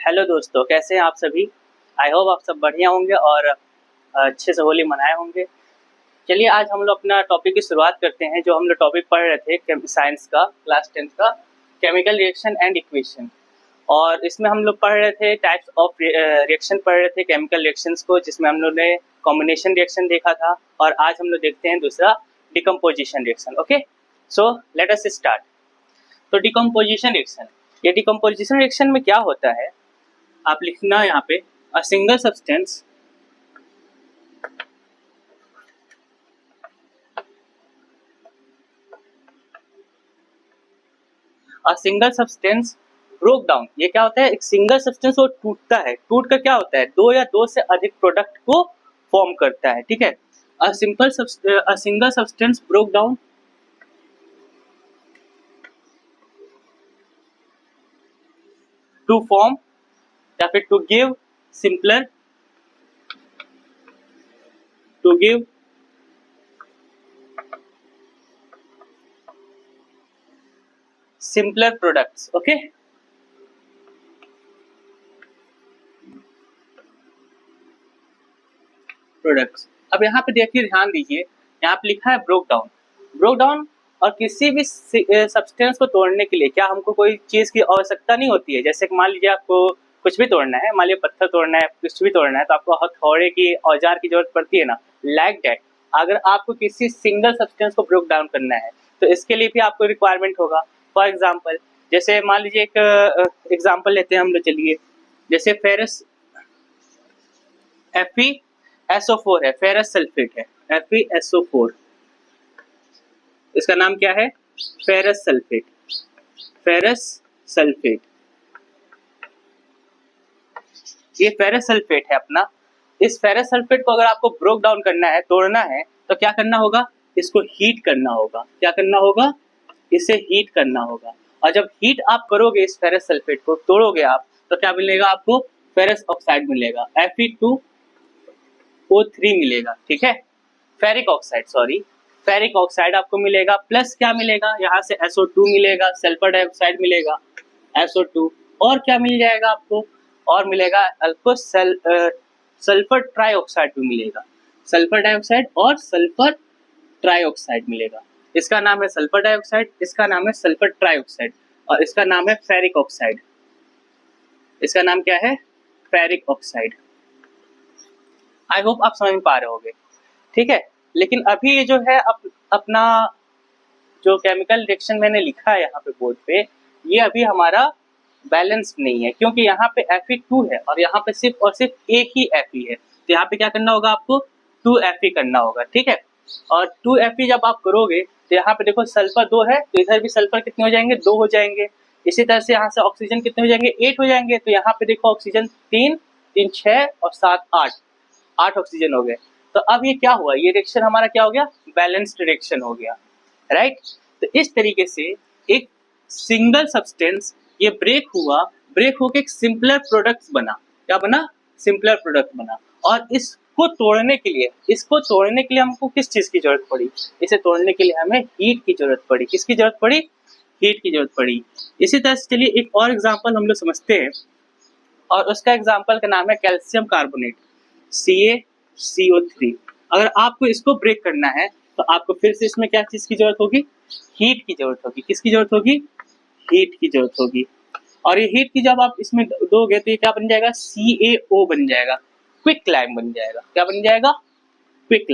Hello दोस्तों, कैसे हैं आप सभी। आई होप आप सब बढ़िया होंगे और अच्छे से होली मनाए होंगे। चलिए आज हम लोग अपना टॉपिक की शुरुआत करते हैं। जो हम लोग टॉपिक पढ़ रहे थे साइंस का क्लास 10th का केमिकल रिएक्शन एंड इक्वेशन, और इसमें हम लोग पढ़ रहे थे टाइप्स ऑफ रिएक्शन पढ़ रहे थे केमिकल रिएक्शंस को, जिसमें हम लोग ने कॉम्बिनेशन रिएक्शन देखा था। और आज हम लोग देखते हैं दूसरा decomposition reaction. Okay, so let us start. तो डिकम्पोजिशन रिएक्शन, ये डिकम्पोजिशन रिएक्शन में क्या होता है आप लिखना यहाँ पे, अ सिंगल सब्सटेंस ब्रोक डाउन। ये क्या होता है, एक सिंगल सब्सटेंस वो टूटता है, टूट कर क्या होता है, दो या दो से अधिक प्रोडक्ट को फॉर्म करता है। ठीक है, a single substance broke down to form या फिर to give simpler products. Okay, products. अब यहाँ पे देखिए, ध्यान दीजिए, यहाँ पे लिखा है ब्रोक डाउन। और किसी भी सब्सटेंस को तोड़ने के लिए क्या हमको कोई चीज की आवश्यकता नहीं होती है। जैसे मान लीजिए आपको कुछ भी तोड़ना है, मान लीजिए पत्थर तोड़ना है, कुछ भी तोड़ना है, तो आपको हथौड़े की औजार की जरूरत पड़ती है ना, लाइक दैट। अगर आपको किसी सिंगल सब्सटेंस को ब्रोक डाउन करना है तो इसके लिए भी आपको रिक्वायरमेंट होगा। फॉर एग्जाम्पल, जैसे मान लीजिए एक एग्जाम्पल लेते हैं हम लोग, चलिए, जैसे फेरस FeSO4 है, फेरस सल्फेट है, FeSO4, इसका नाम क्या है, फेरस सल्फेट। ये फेरस सल्फेट है अपना। इस फेरस सल्फेट को अगर आपको ब्रोक डाउन करना है, तोड़ना है, तो क्या करना होगा, इसको हीट करना होगा। क्या करना होगा, इसे हीट करना होगा। और जब हीट आप करोगे, इस फेरस सल्फेट को तोड़ोगे आप, तो क्या मिलेगा आपको, फेरस ऑक्साइड मिलेगा, Fe2O3 मिलेगा। ठीक है, फेरिक ऑक्साइड आपको मिलेगा, प्लस क्या मिलेगा, यहाँ से SO2 मिलेगा, सल्फर डाइऑक्साइड मिलेगा, SO2, और क्या मिल जाएगा आपको, और मिलेगा आपको सल्फर ट्राइऑक्साइड भी मिलेगा, सल्फर डाइऑक्साइड और सल्फर ट्राइऑक्साइड मिलेगा। इसका नाम है सल्फर डाइऑक्साइड, इसका नाम है सल्फर ट्राइऑक्साइड, और इसका नाम है फेरिक ऑक्साइड। इसका नाम क्या है, फेरिक ऑक्साइड। आई होप आप समझ में पा रहे होंगे। ठीक है, लेकिन अभी ये जो है अपना जो केमिकल रिएक्शन मैंने लिखा है यहाँ पे बोर्ड पे, ये अभी हमारा बैलेंस नहीं है, क्योंकि यहाँ पे Fe2 है और यहाँ पे सिर्फ और सिर्फ एक ही Fe है। तो यहाँ पे क्या करना होगा, आपको 2Fe करना होगा। ठीक है, और 2Fe जब आप करोगे तो यहाँ पे देखो सल्फर 2 है, तो इधर भी सल्फर कितने हो जाएंगे, 2 हो जाएंगे। इसी तरह से यहाँ से ऑक्सीजन कितने हो जाएंगे, 8 हो जाएंगे। तो यहाँ पे देखो ऑक्सीजन 3 3 6 और 7 8 ऑक्सीजन हो गए। तो अब ये क्या हुआ, ये रिएक्शन हमारा क्या हो गया, बैलेंस्ड रिएक्शन हो गया, राइट। तो इस तरीके से एक सिंगल सब्सटेंस ये ब्रेक होके एक सिंपलर प्रोडक्ट बना। क्या बना, सिंपलर प्रोडक्ट बना। और इसको तोड़ने के लिए हमको किस चीज की जरूरत पड़ी, इसे तोड़ने के लिए हमें हीट की जरूरत पड़ी। किसकी जरूरत पड़ी, हीट की जरूरत पड़ी। इसी तरह से चलिए एक और एग्जाम्पल हम लोग समझते हैं, और उसका एग्जाम्पल का नाम है कैल्शियम कार्बोनेट, CaCO3। अगर आपको इसको ब्रेक करना है तो आपको फिर से इसमें क्या चीज की जरूरत होगी, हीट की जरूरत होगी। किसकी जरूरत होगी, हीट की जरूरत होगी। और ये हीट की जब आप इसमें दोगे तो ये क्या बन जाएगा, CaO बन जाएगा, क्विक लाइम बन जाएगा। क्या बन जाएगा, क्विक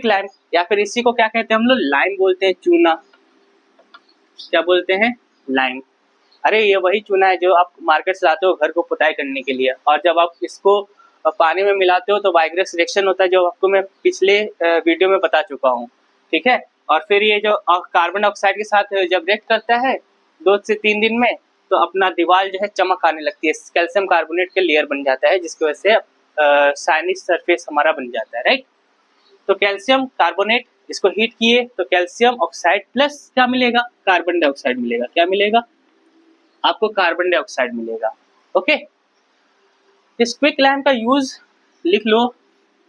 लाइम। या फिर इसी को क्या कहते हैं हम लोग, लाइम बोलते हैं, चूना। क्या बोलते हैं, लाइम। अरे ये वही चूना है जो आप मार्केट से लाते हो घर को पुताई करने के लिए, और जब आप इसको पानी में मिलाते हो तो वाइग्रेस रिएक्शन होता है, जो आपको मैं पिछले वीडियो में बता चुका हूँ। ठीक है, और फिर ये जो कार्बन डाइऑक्साइड के साथ जब रिएक्ट करता है 2 से 3 दिन में, तो अपना दीवार जो है चमक आने लगती है, कैल्शियम कार्बोनेट के लेयर बन जाता है, जिसकी वजह से शाइनी सरफेस हमारा बन जाता है, राइट। तो कैल्शियम कार्बोनेट, इसको हीट किए तो कैल्शियम ऑक्साइड प्लस क्या मिलेगा, कार्बन डाइऑक्साइड मिलेगा। क्या मिलेगा आपको, कार्बन डाइऑक्साइड मिलेगा। ओके, इस क्विक लाइम का यूज लिख लो,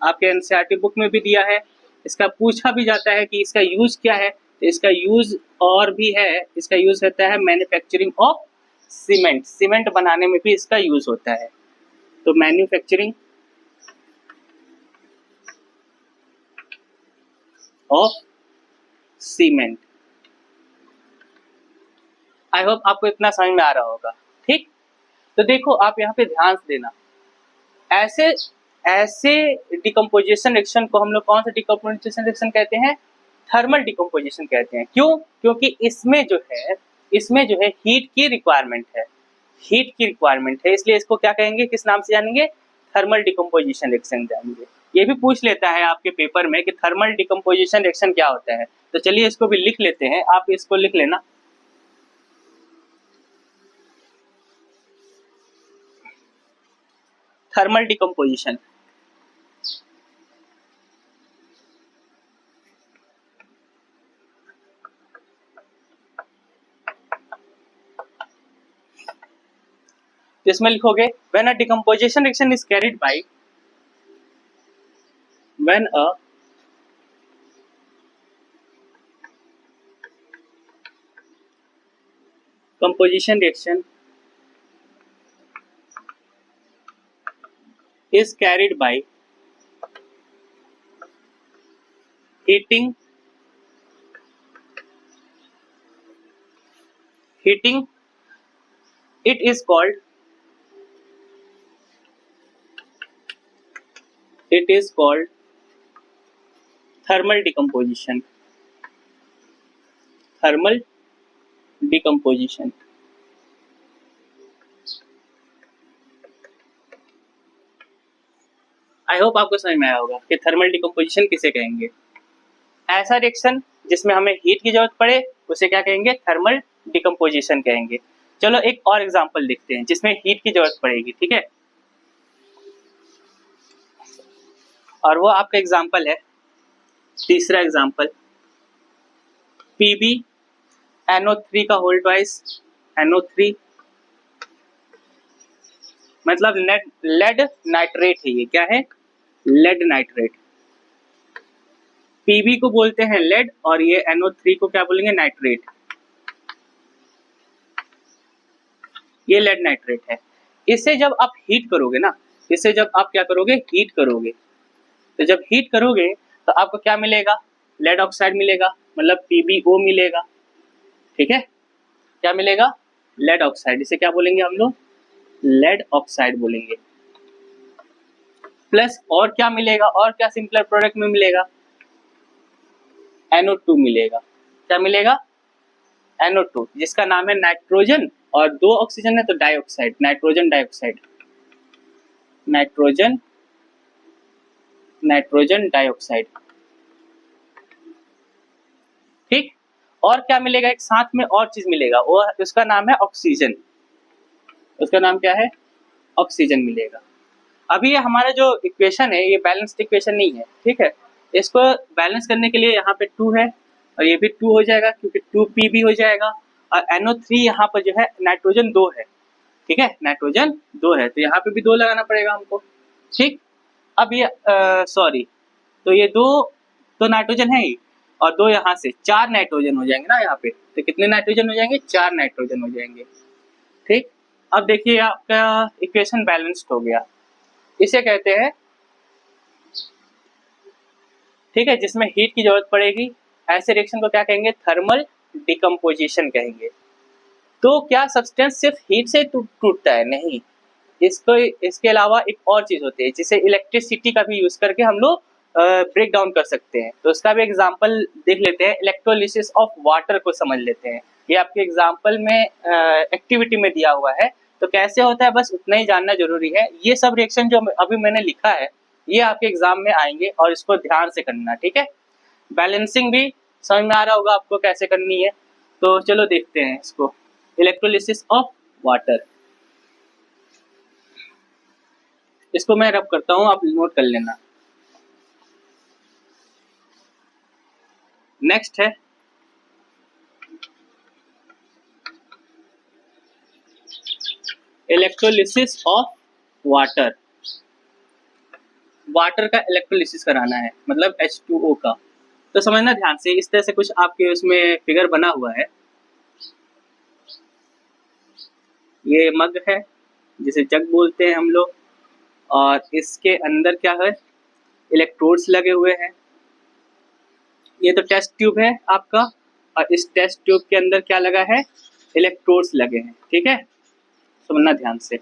आपके एनसीईआरटी बुक में भी दिया है। इसका पूछा भी जाता है कि इसका यूज क्या है, तो इसका यूज और भी है, इसका यूज होता है मैन्युफैक्चरिंग ऑफ सीमेंट, सीमेंट बनाने में भी इसका यूज होता है। तो manufacturing of cement. I hope आपको इतना समझ में आ रहा होगा। ठीक, तो देखो आप यहाँ पे ध्यान से देना, ऐसे ऐसे डिकम्पोजिशन रिएक्शन को हम लोग कौन सा डिकम्पोजिशन रिएक्शन कहते हैं? थर्मल डिकम्पोजिशन कहते हैं। क्यों? क्योंकि इसमें जो है हीट की रिक्वायरमेंट है, हीट की रिक्वायरमेंट है, इसलिए इसको क्या कहेंगे, किस नाम से जानेंगे? थर्मल डिकम्पोजिशन रिएक्शन जानेंगे। ये भी पूछ लेता है आपके पेपर में कि थर्मल डिकम्पोजिशन रिएक्शन क्या होता है। तो चलिए इसको भी लिख लेते हैं, आप इसको लिख लेना। थर्मल डिकम्पोजिशन, इसमें लिखोगे when a decomposition reaction is carried by, when a composition reaction is carried by heating it is called thermal decomposition, thermal decomposition। I hope आपको समझ में आया होगा कि थर्मल डिकम्पोजिशन किसे कहेंगे। ऐसा रिएक्शन जिसमें हमें हीट की जरूरत पड़े उसे क्या कहेंगे? थर्मल डिकम्पोजिशन कहेंगे। चलो एक और एग्जांपल देखते हैं जिसमें हीट की जरूरत पड़ेगी, ठीक है। और वो आपका एग्जांपल है, तीसरा एग्जांपल, PbNO3 का होल ट्वाइस NO3, मतलब लेड नाइट्रेट है। ये क्या है? Lead nitrate. Pb को बोलते हैं लेड और ये NO3 को क्या बोलेंगे? नाइट्रेट। ये लेड नाइट्रेट है। इसे जब आप हीट करोगे ना, इसे जब आप क्या करोगे? हीट करोगे। तो जब हीट करोगे तो आपको क्या मिलेगा? लेड ऑक्साइड मिलेगा, मतलब PbO मिलेगा, ठीक है। क्या मिलेगा? Lead oxide. इसे क्या बोलेंगे हम लोग? लेड ऑक्साइड बोलेंगे। प्लस और क्या मिलेगा? और क्या सिंपलर प्रोडक्ट में मिलेगा? NO2 मिलेगा। क्या मिलेगा? NO2, जिसका नाम है नाइट्रोजन, और 2 ऑक्सीजन है तो dioxide, nitrogen dioxide, nitrogen dioxide. ठीक। और क्या मिलेगा? एक साथ में और चीज मिलेगा, वो उसका नाम है ऑक्सीजन। उसका नाम क्या है? ऑक्सीजन मिलेगा। अभी ये हमारा जो इक्वेशन है ये बैलेंस्ड इक्वेशन नहीं है, ठीक है। इसको बैलेंस करने के लिए यहाँ पे 2 है और ये भी 2 हो जाएगा क्योंकि 2Pb हो जाएगा, और NO3 यहाँ पर जो है नाइट्रोजन 2 है, ठीक है, नाइट्रोजन 2 है, तो यहाँ पे भी 2 लगाना पड़ेगा हमको। ठीक। अब ये सॉरी, तो ये 2 तो नाइट्रोजन है ही, और 2 यहाँ से 4 नाइट्रोजन हो जाएंगे ना यहाँ पे। तो कितने नाइट्रोजन हो जाएंगे? 4 नाइट्रोजन हो जाएंगे। ठीक। अब देखिए आपका इक्वेशन बैलेंस्ड हो गया, इसे कहते हैं, ठीक है, जिसमें हीट की जरूरत पड़ेगी। ऐसे रिएक्शन को क्या कहेंगे? थर्मल डिकम्पोजिशन कहेंगे। तो क्या सब्सटेंस सिर्फ हीट से टूटता है? नहीं, इसके अलावा एक और चीज होती है जिसे इलेक्ट्रिसिटी का भी यूज करके हम लोग ब्रेक डाउन कर सकते हैं। तो इसका भी एग्जांपल देख लेते हैं, इलेक्ट्रोलिसिस ऑफ वाटर को समझ लेते हैं। ये आपके एग्जांपल में एक्टिविटी में दिया हुआ है, तो कैसे होता है बस उतना ही जानना जरूरी है। ये सब रिएक्शन जो अभी मैंने लिखा है ये आपके एग्जाम में आएंगे और इसको ध्यान से करना, ठीक है। बैलेंसिंग भी समझ में आ रहा होगा आपको कैसे करनी है। तो चलो देखते हैं इसको, इलेक्ट्रोलिसिस ऑफ वाटर। इसको मैं रब करता हूँ, आप नोट कर लेना। नेक्स्ट है इलेक्ट्रोलिसिस ऑफ वाटर। वाटर का इलेक्ट्रोलिसिस कराना है, मतलब H2O का। तो समझना ध्यान से, इस तरह से कुछ आपके उसमें फिगर बना हुआ है। ये मग है जिसे जग बोलते हैं हम लोग, और इसके अंदर क्या है, इलेक्ट्रोड्स लगे हुए हैं। ये तो टेस्ट ट्यूब है आपका, और इस टेस्ट ट्यूब के अंदर क्या लगा है, इलेक्ट्रोड्स लगे हैं। ठीक है, समझना ध्यान से,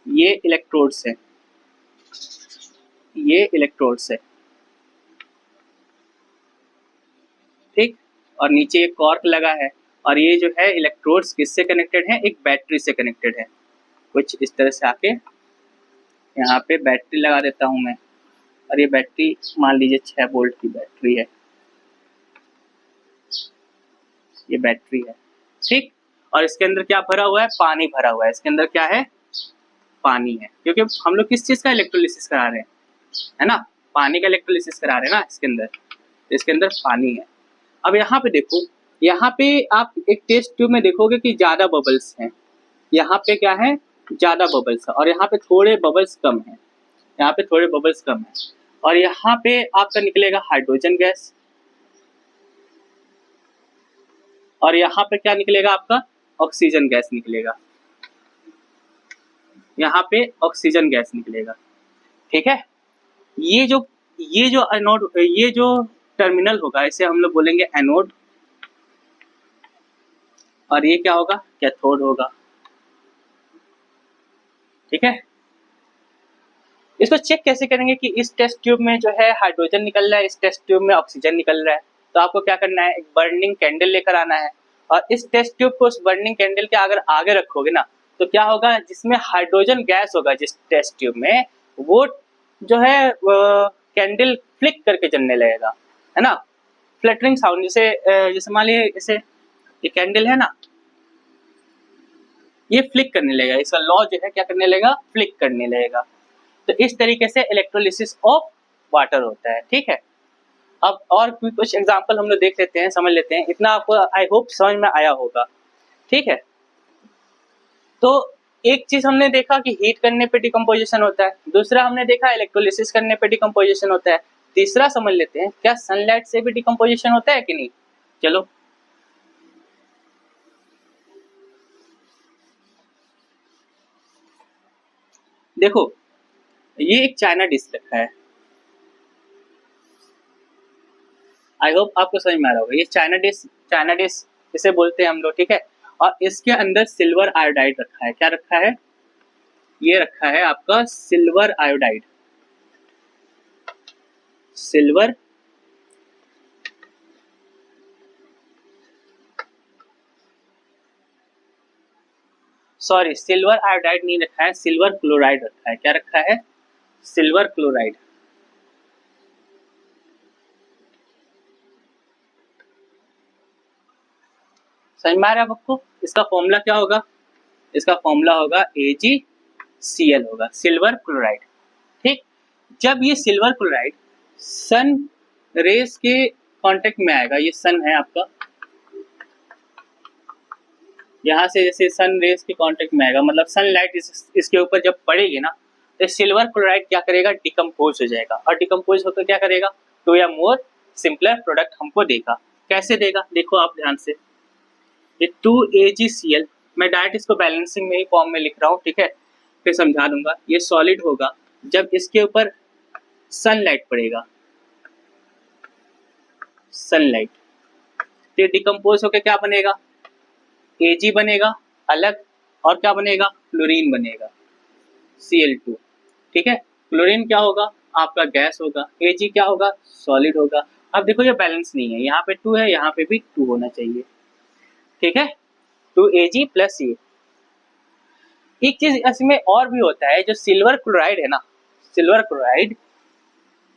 ये इलेक्ट्रोड्स है, ये इलेक्ट्रोड्स है, ठीक। और नीचे एक कॉर्क लगा है, और ये जो है इलेक्ट्रोड्स किससे कनेक्टेड है, एक बैटरी से कनेक्टेड है। कुछ इस तरह से आके यहाँ पे बैटरी लगा देता हूँ मैं, और ये बैटरी मान लीजिए 6 वोल्ट की बैटरी है, ये बैटरी है, ठीक। और इसके अंदर क्या भरा हुआ है, पानी भरा हुआ है। इसके अंदर क्या है, पानी है, क्योंकि हम लोग किस चीज का इलेक्ट्रोलिसिस करा रहे हैं, है ना, पानी का इलेक्ट्रोलिसिस करा रहे हैं ना इसके अंदर, तो इसके अंदर पानी है। अब यहाँ पे देखो, यहाँ पे आप एक टेस्ट ट्यूब में देखोगे कि ज्यादा बबल्स हैं, यहाँ पे क्या है, ज्यादा बबल्स है, और यहाँ पे थोड़े बबल्स कम है, यहाँ पे थोड़े बबल्स कम है, और यहाँ पे आपका निकलेगा हाइड्रोजन गैस, और यहाँ पे क्या निकलेगा आपका, ऑक्सीजन गैस निकलेगा, यहाँ पे ऑक्सीजन गैस निकलेगा, ठीक है। ये जो एनोड, ये जो टर्मिनल होगा इसे हम लोग बोलेंगे एनोड, और ये क्या होगा, कैथोड होगा, ठीक है। इसको चेक कैसे करेंगे कि इस टेस्ट ट्यूब में जो है हाइड्रोजन निकल रहा है, इस टेस्ट ट्यूब में ऑक्सीजन निकल रहा है, तो आपको क्या करना है, एक बर्निंग कैंडल लेकर आना है, और इस टेस्ट ट्यूब को उस बर्निंग कैंडल के अगर आगे रखोगे ना, तो क्या होगा, जिसमें हाइड्रोजन गैस होगा जिस टेस्ट ट्यूब में, वो जो है कैंडल फ्लिक करके जलने लगेगा, है ना, फ्लटरिंग साउंड, जैसे मान लीजिए इसे, ये कैंडल है ना, ये फ्लिक करने लगेगा, इसका लॉ जो है क्या करने लगेगा, फ्लिक करने लगेगा। तो इस तरीके से इलेक्ट्रोलिसिस ऑफ वाटर होता है, ठीक है। अब और भी कुछ एग्जांपल हम लोग देख लेते हैं, समझ लेते हैं, इतना आपको आई होप समझ में आया होगा, ठीक है। तो एक चीज हमने देखा कि हीट करने पे डिकम्पोजिशन होता है, दूसरा हमने देखा इलेक्ट्रोलिसिस करने पे डिकम्पोजिशन होता है, तीसरा समझ लेते हैं क्या सनलाइट से भी डिकम्पोजिशन होता है कि नहीं। चलो, देखो, ये एक चाइना डिश रखा है, आई होप आपको समझ में आ रहा होगा, ये चाइना डिश इसे बोलते हैं हम लोग, ठीक है। और इसके अंदर सिल्वर आयोडाइड रखा है, क्या रखा है, ये रखा है आपका silver iodide, silver silver iodide नहीं रखा है, सिल्वर क्लोराइड रखा है, क्या रखा है, सिल्वर क्लोराइड। समझ में आ रहा है आपको, इसका फॉर्मूला क्या होगा, इसका फॉर्मूला होगा AgCl होगा, सिल्वर क्लोराइड, ठीक। जब ये सिल्वर क्लोराइड सन रेस के कांटेक्ट में आएगा, ये सन है आपका, यहाँ से जैसे सन रेस के कांटेक्ट में आएगा, मतलब सनलाइट इसके ऊपर जब पड़ेगी ना, तो सिल्वर क्लोराइड क्या करेगा, डिकम्पोज हो जाएगा, और डिकम्पोज होकर क्या करेगा, 2 या मोर सिंपलर प्रोडक्ट हमको देगा। कैसे देगा, देखो आप ध्यान से, ये 2AgCl, मैं डायरेक्ट इसको बैलेंसिंग में ही फॉर्म में लिख रहा हूँ, ठीक है, फिर समझा दूंगा। ये सॉलिड होगा जब इसके ऊपर सनलाइट पड़ेगा, सनलाइट, तो डिकम्पोज होकर क्या बनेगा, Ag बनेगा अलग, और क्या बनेगा, क्लोरीन बनेगा, Cl2, ठीक है। क्लोरीन क्या होगा, आपका गैस होगा, Ag क्या होगा, सॉलिड होगा। अब देखो ये बैलेंस नहीं है, यहाँ पे 2 है, यहाँ पे भी 2 होना चाहिए, ठीक है, 2Ag प्लस ये। एक चीज इसमें और भी होता है, जो सिल्वर क्लोराइड है ना, सिल्वर क्लोराइड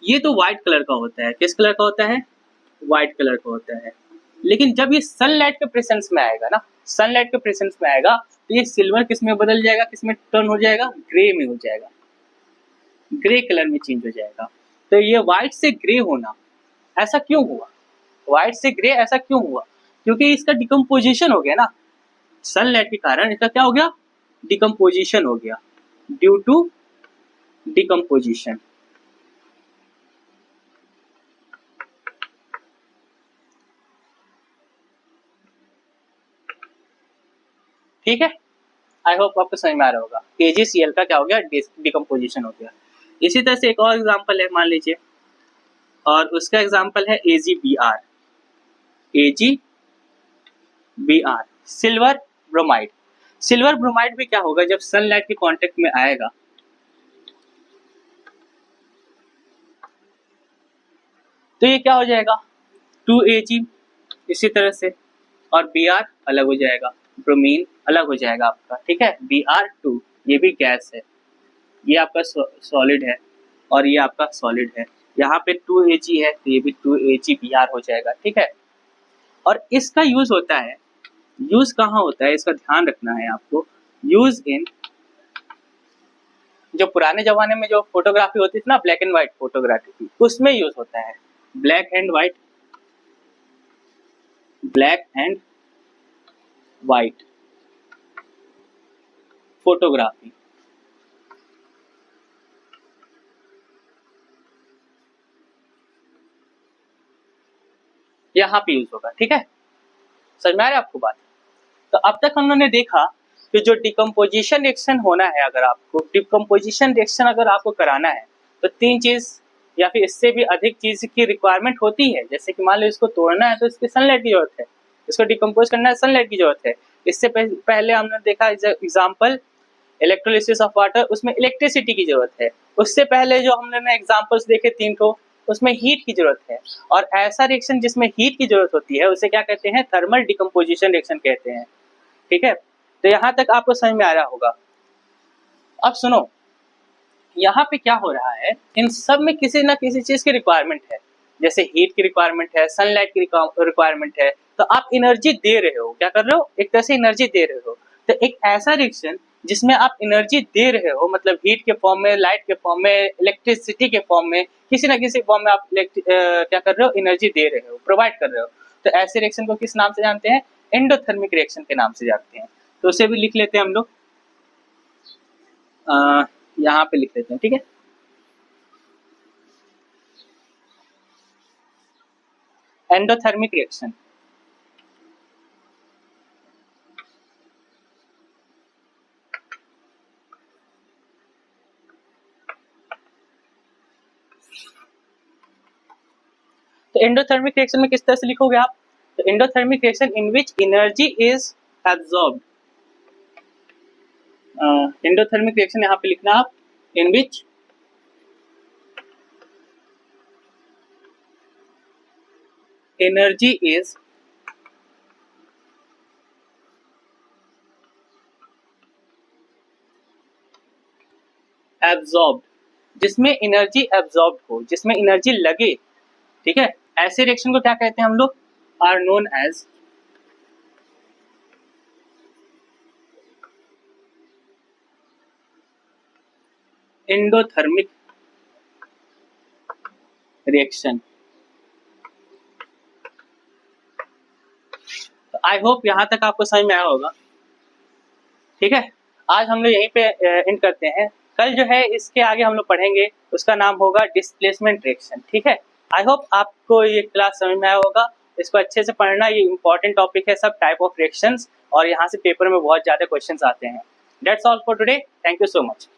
ये तो व्हाइट कलर का होता है, किस कलर का होता है, व्हाइट कलर का होता है, लेकिन जब ये सनलाइट के प्रेजेंस में आएगा ना, सनलाइट के प्रेजेंस में आएगा, तो ये सिल्वर किस में बदल जाएगा, किस में टर्न हो जाएगा, ग्रे में हो जाएगा, ग्रे कलर में चेंज हो जाएगा। तो ये व्हाइट से ग्रे होना ऐसा क्यों हुआ, व्हाइट से ग्रे ऐसा क्यों हुआ, क्योंकि इसका डिकम्पोजिशन हो गया ना, सनलाइट के कारण इसका क्या हो गया, डिकम्पोजिशन हो गया, ड्यू टू डिकम्पोजिशन, ठीक है, आई होप आपको समझ में आ रहा होगा। AgCl का क्या हो गया, डिकम्पोजिशन हो गया। इसी तरह से एक और एग्जांपल है, मान लीजिए, और उसका एग्जांपल है AgBr। AgBr silver bromide. Silver bromide भी क्या होगा, जब सनलाइट के कांटेक्ट में आएगा तो ये क्या हो जाएगा, 2Ag इसी तरह से, और Br अलग हो जाएगा, ब्रोमीन अलग हो जाएगा आपका, ठीक है। Br2 ये भी गैस है, ये आपका सॉलिड है और ये आपका सॉलिड है। यहाँ पे 2Ag है तो ये भी 2AgBr हो जाएगा, ठीक है। और इसका यूज होता है, यूज कहाँ होता है इसका ध्यान रखना है आपको। यूज इन, जो पुराने जमाने में जो फोटोग्राफी होती थी ना, ब्लैक एंड व्हाइट फोटोग्राफी, उसमें यूज होता है। Black and white, black and white photography, यहाँ पे यूज होगा, ठीक है। समझ में आ रहा है आपको बात। तो अब तक हम लोगों ने देखा कि जो डिकम्पोजिशन रिएक्शन होना है, अगर आपको डिकम्पोजिशन रिएक्शन अगर आपको कराना है तो 3 चीज या फिर इससे भी अधिक चीज की रिक्वायरमेंट होती है। जैसे कि मान लो इसको तोड़ना है तो इसकी सनलाइट की जरूरत है, इसको डिकम्पोज करना है सनलाइट की जरूरत है। इससे पहले हमने देखा एग्जाम्पल इलेक्ट्रोलिसिस ऑफ वाटर, उसमें इलेक्ट्रिसिटी की जरूरत है। उससे पहले जो हमने एग्जाम्पल्स देखे 3 को, उसमें हीट की जरूरत है। और ऐसा रिएक्शन जिसमें हीट की जरूरत होती है उसे क्या कहते हैं, थर्मल डिकम्पोजिशन रिएक्शन कहते हैं, ठीक है। तो यहाँ तक आपको समझ में आ रहा होगा। अब सुनो, यहाँ पे क्या हो रहा है, इन सब में किसी ना किसी चीज की रिक्वायरमेंट है। जैसे हीट की रिक्वायरमेंट है, सनलाइट की रिक्वायरमेंट है, तो आप एनर्जी दे रहे हो, क्या कर रहे हो, एक तरह से एनर्जी दे रहे हो। तो एक ऐसा रिएक्शन जिसमें आप एनर्जी दे रहे हो, मतलब हीट के फॉर्म में, लाइट के फॉर्म में, इलेक्ट्रिसिटी के फॉर्म में, किसी ना किसी फॉर्म में आप क्या कर रहे हो, एनर्जी दे रहे हो, प्रोवाइड कर रहे हो। तो ऐसे रिएक्शन को किस नाम से जानते हैं, एंडोथर्मिक रिएक्शन के नाम से जानते हैं। तो उसे भी लिख लेते हैं हम लोग, यहाँ पे लिख लेते हैं, ठीक है। एंडोथर्मिक रिएक्शन, तो एंडोथर्मिक रिएक्शन में किस तरह से लिखोगे आप, तो endothermic reaction in which energy is absorbed. Endothermic reaction यहाँ पे लिखना आप, इन विच एनर्जी इज एब्जॉर्ब्ड, जिसमें एनर्जी एब्जॉर्ब हो, जिसमें एनर्जी लगे, ठीक है। ऐसे रिएक्शन को क्या कहते हैं हम लोग, are known as endothermic reaction. तो आई होप यहाँ तक आपको समझ में आया होगा, ठीक है। आज हम लोग यहीं पे एंड करते हैं। कल जो है इसके आगे हम लोग पढ़ेंगे, उसका नाम होगा डिस्प्लेसमेंट रिएक्शन, ठीक है। आई होप आपको ये क्लास समझ में आया होगा। इसको अच्छे से पढ़ना, ये इंपॉर्टेंट टॉपिक है, सब टाइप ऑफ रिएक्शंस, और यहाँ से पेपर में बहुत ज़्यादा क्वेश्चंस आते हैं। That's all for today, thank you so much.